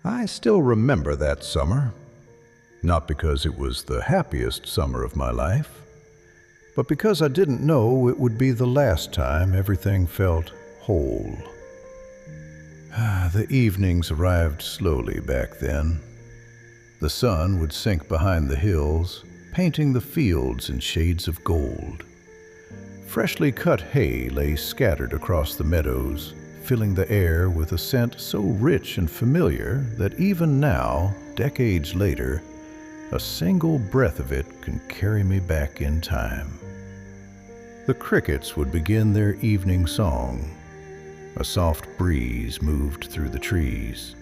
I still remember that summer, not because it was the happiest summer of my life, but because I didn't know it would be the last time everything felt whole. The evenings arrived slowly back then. The sun would sink behind the hills, painting the fields in shades of gold. Freshly cut hay lay scattered across the meadows, filling the air with a scent so rich and familiar that even now, decades later, a single breath of it can carry me back in time. The crickets would begin their evening song. A soft breeze moved through the trees.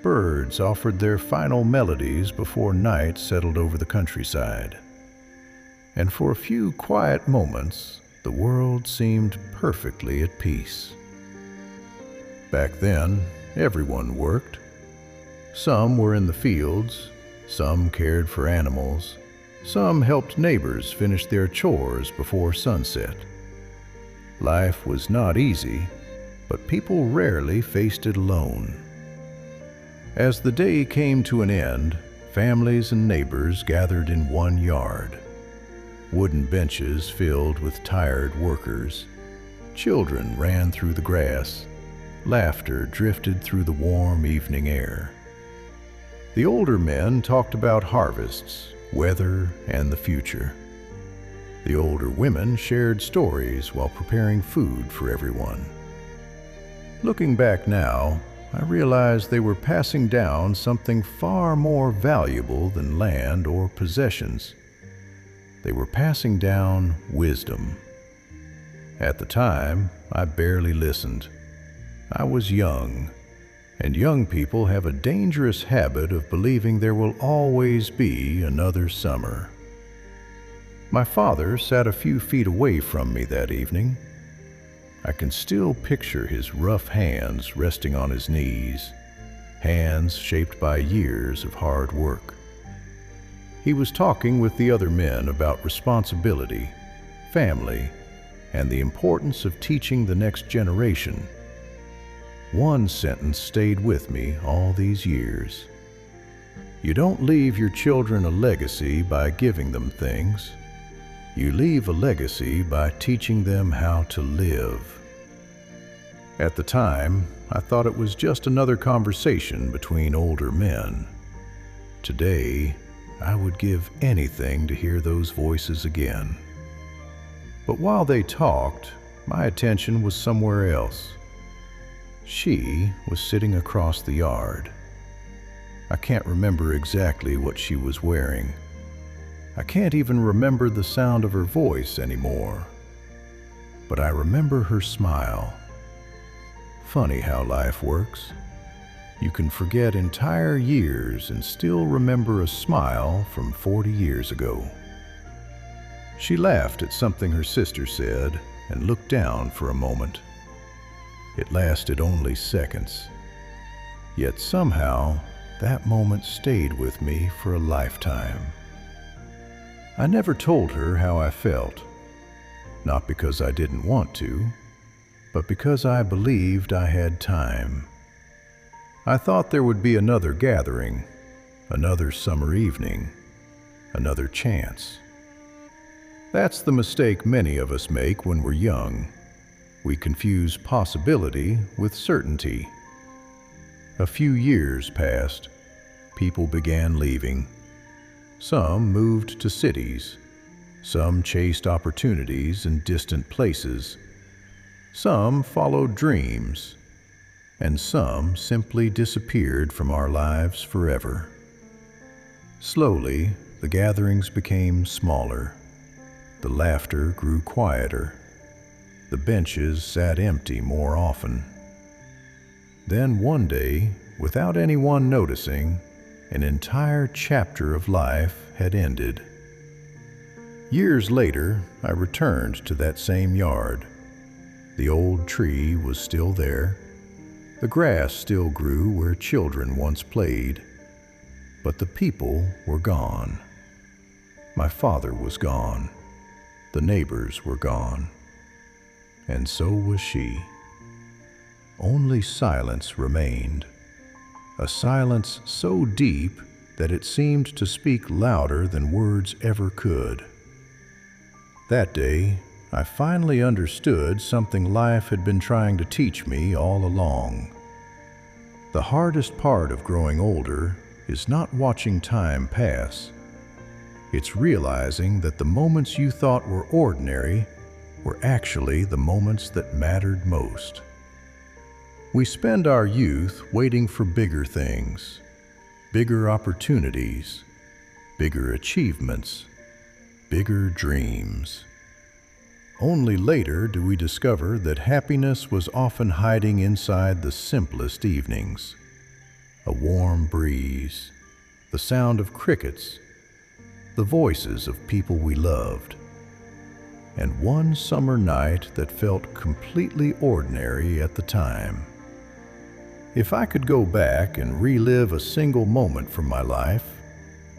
Birds offered their final melodies before night settled over the countryside. And for a few quiet moments, the world seemed perfectly at peace. Back then, everyone worked. Some were in the fields, some cared for animals, some helped neighbors finish their chores before sunset. Life was not easy, but people rarely faced it alone. As the day came to an end, families and neighbors gathered in one yard. Wooden benches filled with tired workers. Children ran through the grass. Laughter drifted through the warm evening air. The older men talked about harvests, weather, and the future. The older women shared stories while preparing food for everyone. Looking back now, I realized they were passing down something far more valuable than land or possessions. They were passing down wisdom. At the time, I barely listened. I was young, and young people have a dangerous habit of believing there will always be another summer. My father sat a few feet away from me that evening. I can still picture his rough hands resting on his knees, hands shaped by years of hard work. He was talking with the other men about responsibility, family, and the importance of teaching the next generation. One sentence stayed with me all these years. You don't leave your children a legacy by giving them things. You leave a legacy by teaching them how to live. At the time, I thought it was just another conversation between older men. Today, I would give anything to hear those voices again. But while they talked, my attention was somewhere else. She was sitting across the yard. I can't remember exactly what she was wearing. I can't even remember the sound of her voice anymore. But I remember her smile. Funny how life works. You can forget entire years and still remember a smile from 40 years ago. She laughed at something her sister said and looked down for a moment. It lasted only seconds. Yet somehow, that moment stayed with me for a lifetime. I never told her how I felt, not because I didn't want to, but because I believed I had time. I thought there would be another gathering, another summer evening, another chance. That's the mistake many of us make when we're young. We confuse possibility with certainty. A few years passed. People began leaving. Some moved to cities. Some chased opportunities in distant places. Some followed dreams. And some simply disappeared from our lives forever. Slowly, the gatherings became smaller. The laughter grew quieter. The benches sat empty more often. Then one day, without anyone noticing, an entire chapter of life had ended. Years later, I returned to that same yard. The old tree was still there. The grass still grew where children once played. But the people were gone. My father was gone. The neighbors were gone. And so was she. Only silence remained. a silence so deep that it seemed to speak louder than words ever could. That day, I finally understood something life had been trying to teach me all along. The hardest part of growing older is not watching time pass. It's realizing that the moments you thought were ordinary were actually the moments that mattered most. We spend our youth waiting for bigger things, bigger opportunities, bigger achievements, bigger dreams. Only later do we discover that happiness was often hiding inside the simplest evenings. A warm breeze, the sound of crickets, the voices of people we loved, and one summer night that felt completely ordinary at the time. If I could go back and relive a single moment from my life,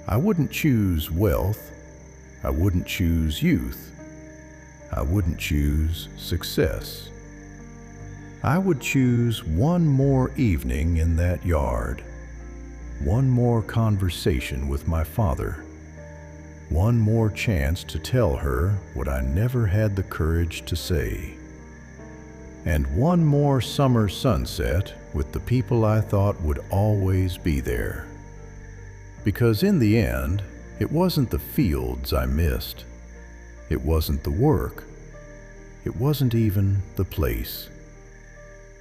I wouldn't choose wealth, I wouldn't choose youth, I wouldn't choose success. I would choose one more evening in that yard, one more conversation with my father, one more chance to tell her what I never had the courage to say, and one more summer sunset with the people I thought would always be there. Because in the end, it wasn't the fields I missed. It wasn't the work. It wasn't even the place.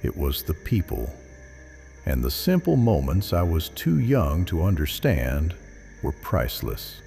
It was the people. And the simple moments I was too young to understand were priceless.